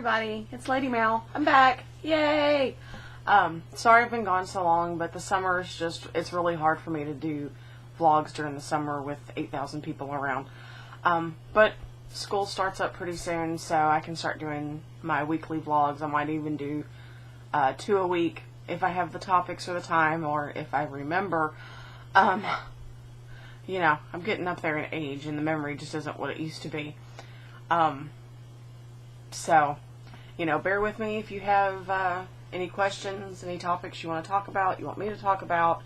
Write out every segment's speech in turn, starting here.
everybody, it's Lady Mal. I'm back. Yay! Sorry I've been gone so long, but the summer is just, it's really hard for me to do vlogs during the summer with 8,000 people around. But school starts up pretty soon, so I can start doing my weekly vlogs. I might even do 2 a week if I have the topics or the time, or if I remember. You know, I'm getting up there in age and the memory just isn't what it used to be. So, you know, bear with me if you have any questions, any topics you want to talk about, you want me to talk about.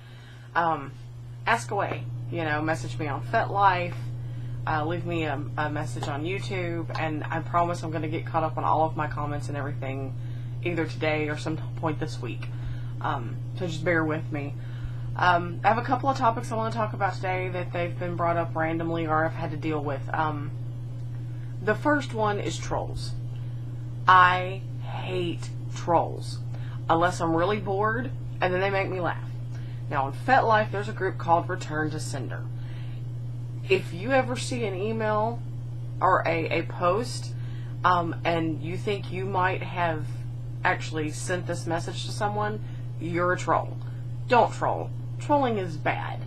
Ask away. You know, message me on FetLife, leave me a message on YouTube, and I promise I'm going to get caught up on all of my comments and everything either today or some point this week. So just bear with me. I have a couple of topics I want to talk about today that they've been brought up randomly or I've had to deal with. The first one is trolls. I hate trolls. Unless I'm really bored, and then they make me laugh. Now, on FetLife, there's a group called Return to Sender. If you ever see an email or a post, and you think you might have actually sent this message to someone, you're a troll. Don't troll. Trolling is bad.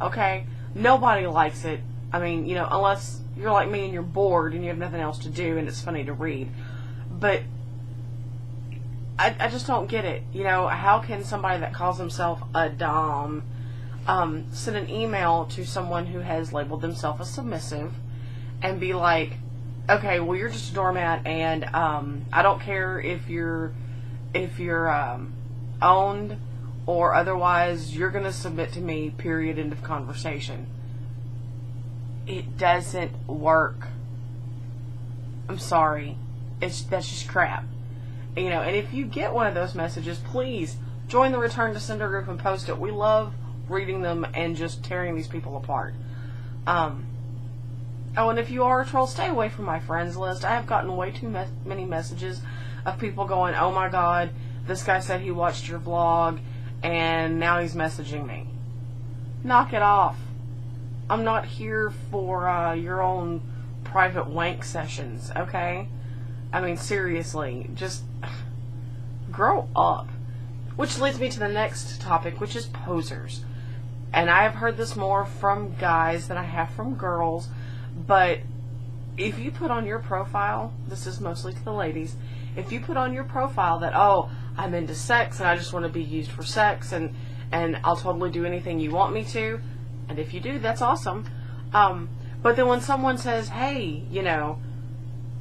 Okay? Nobody likes it. I mean, you know, unless you're like me and you're bored and you have nothing else to do and it's funny to read. But I just don't get it. You know, how can somebody that calls himself a dom send an email to someone who has labeled themselves a submissive and be like, okay, well, you're just a doormat, and I don't care if you're owned or otherwise, you're going to submit to me, period, end of conversation. It doesn't work. I'm sorry. That's just crap. You know, and if you get one of those messages, please join the Return to Sender group and post it. We love reading them and just tearing these people apart. Oh, and if you are a troll, stay away from my friends list. I have gotten way too many messages of people going, oh my god, this guy said he watched your vlog and now he's messaging me. Knock it off. I'm not here for your own private wank sessions, okay? I mean, seriously, just grow up. Which leads me to the next topic, which is posers. And I have heard this more from guys than I have from girls, but if you put on your profile, this is mostly to the ladies, if you put on your profile that, oh, I'm into sex and I just want to be used for sex and I'll totally do anything you want me to, and if you do, that's awesome. But then when someone says, hey, you know,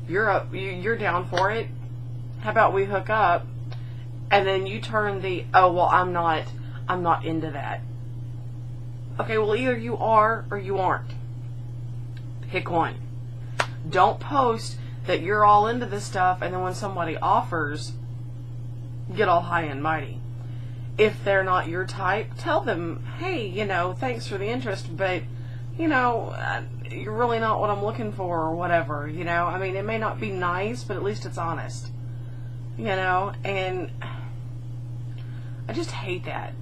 you're down for it, how about we hook up, and then you turn the, oh, well, I'm not into that. Okay, well, either you are or you aren't. Pick one. Don't post that you're all into this stuff and then when somebody offers, get all high and mighty. If they're not your type, tell them, hey, you know, thanks for the interest, but, you know, you're really not what I'm looking for or whatever, you know. I mean, it may not be nice, but at least it's honest, you know, and I just hate that.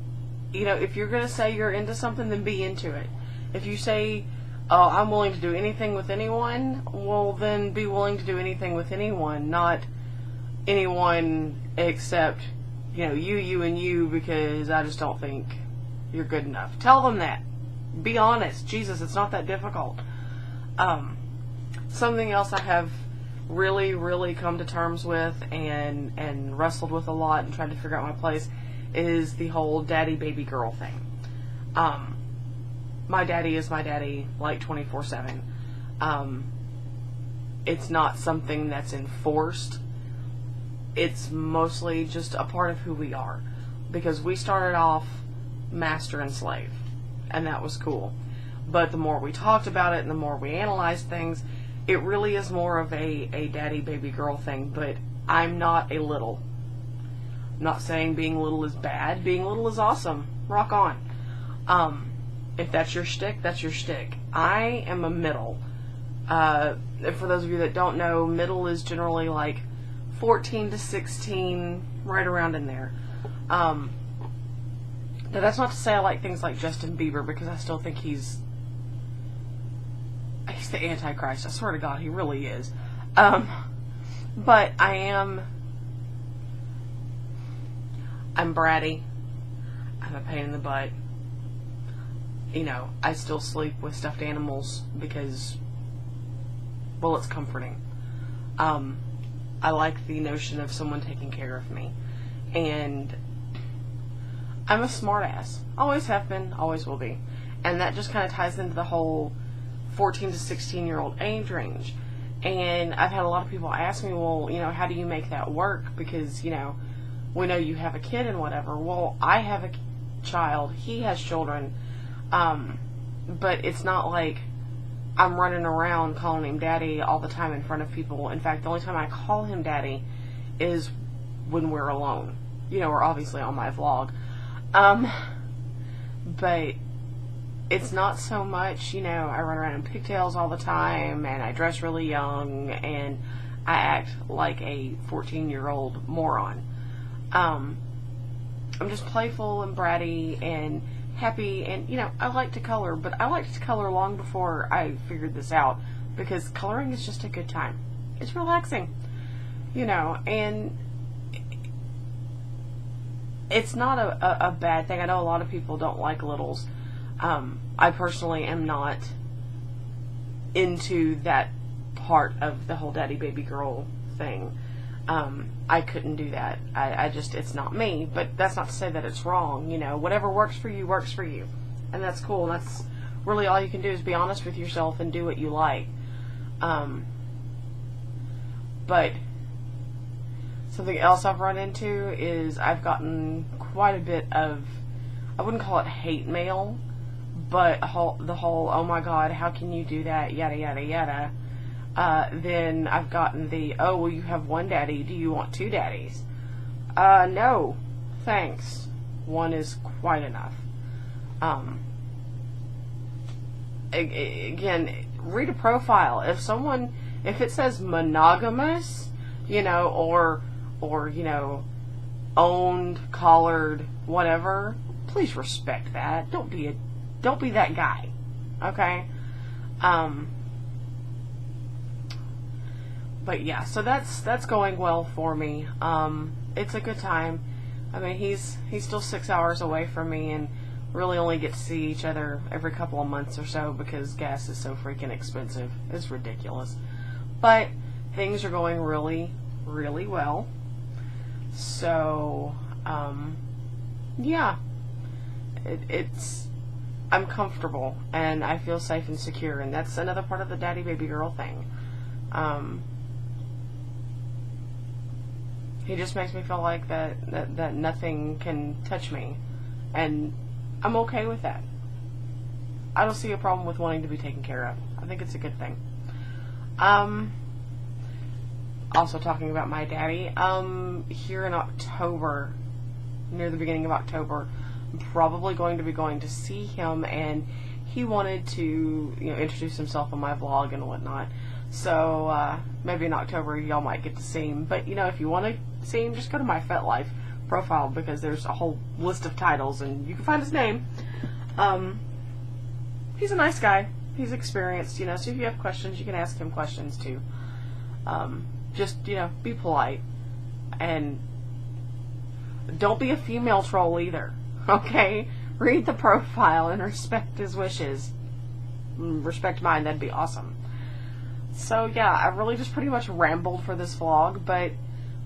You know, if you're going to say you're into something, then be into it. If you say, oh, I'm willing to do anything with anyone, well, then be willing to do anything with anyone, not anyone except, you know, you, and you, because I just don't think you're good enough. Tell them that. Be honest. Jesus, it's not that difficult. Something else I have really, really come to terms with and wrestled with a lot and tried to figure out my place is the whole daddy baby girl thing. My daddy is my daddy, like 24/7. It's not something that's enforced. It's mostly just a part of who we are, because we started off master and slave, and that was cool. But the more we talked about it and the more we analyzed things, it really is more of a daddy baby girl thing. But I'm not a little. I'm not saying being little is bad. Being little is awesome. Rock on. If that's your shtick, that's your shtick. I am a middle. For those of you that don't know, middle is generally like 14 to 16, right around in there. Now that's not to say I like things like Justin Bieber, because I still think he's the Antichrist. I swear to God, he really is. But I'm bratty. I'm a pain in the butt. You know, I still sleep with stuffed animals because, well, it's comforting. I like the notion of someone taking care of me. And I'm a smart ass. Always have been, always will be. And that just kind of ties into the whole 14 to 16-year-old age range. And I've had a lot of people ask me, well, you know, how do you make that work? Because, you know, we know you have a kid and whatever. Well, I have a child. He has children. But it's not like I'm running around calling him daddy all the time in front of people. In fact, the only time I call him daddy is when we're alone. You know, we're obviously on my vlog. But it's not so much, you know, I run around in pigtails all the time, and I dress really young, and I act like a 14-year-old moron. I'm just playful and bratty and happy, and, you know, I like to color, but I liked to color long before I figured this out, because coloring is just a good time. It's relaxing, you know, and it's not a bad thing. I know a lot of people don't like littles. I personally am not into that part of the whole daddy baby girl thing. I couldn't do that. I just, it's not me. But that's not to say that it's wrong. You know, whatever works for you works for you. And that's cool. That's really all you can do, is be honest with yourself and do what you like. But something else I've run into is I've gotten quite a bit of, I wouldn't call it hate mail, but the whole, oh my god, how can you do that, yada yada yada. Then I've gotten the, oh, well, you have one daddy, do you want two daddies? No, thanks. One is quite enough. Again, Rita Profile. If it says monogamous, you know, or, you know, owned, collared, whatever, please respect that. Don't be that guy. Okay? But yeah, so that's going well for me. It's a good time. I mean, he's still 6 hours away from me, and really only get to see each other every couple of months or so because gas is so freaking expensive. It's ridiculous. But things are going really, really well. So, yeah, I'm comfortable and I feel safe and secure, and that's another part of the daddy baby girl thing. He just makes me feel like that nothing can touch me, and I'm okay with that. I don't see a problem with wanting to be taken care of. I think it's a good thing. Also talking about my daddy, here in October, near the beginning of October, I'm probably going to be going to see him, and he wanted to, you know, introduce himself on my vlog and whatnot. So, maybe in October y'all might get to see him. But, you know, if you want to see him, just go to my FetLife profile, because there's a whole list of titles and you can find his name. He's a nice guy. He's experienced, you know, so if you have questions, you can ask him questions too. Just, you know, be polite. And don't be a female troll either. Okay? Read the profile and respect his wishes. Respect mine, that'd be awesome. So yeah, I really just pretty much rambled for this vlog, but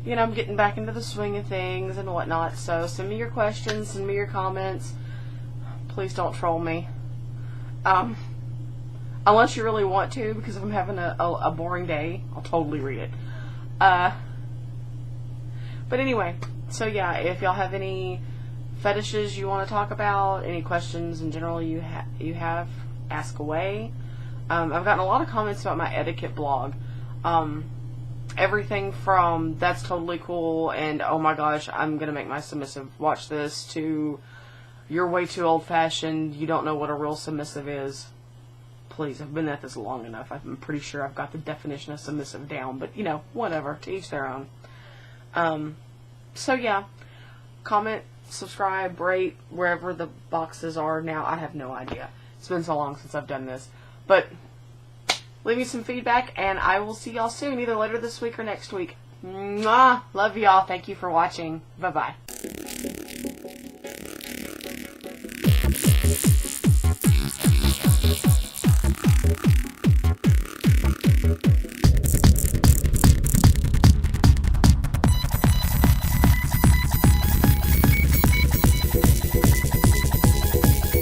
you know, I'm getting back into the swing of things and whatnot, so send me your questions, send me your comments. Please don't troll me. Unless you really want to, because if I'm having a boring day, I'll totally read it. But anyway, so yeah, if y'all have any fetishes you want to talk about, any questions in general you have, ask away. I've gotten a lot of comments about my etiquette blog. Everything from that's totally cool and oh my gosh, I'm gonna make my submissive watch this, to you're way too old-fashioned, you don't know what a real submissive is. Please, I've been at this long enough. I'm pretty sure I've got the definition of submissive down, but you know, whatever, to each their own. So yeah, comment, subscribe, rate, wherever the boxes are now. I have no idea. It's been so long since I've done this. But Leave me some feedback, and I will see y'all soon, either later this week or next week. Mwah! Love y'all. Thank you for watching. Bye-bye.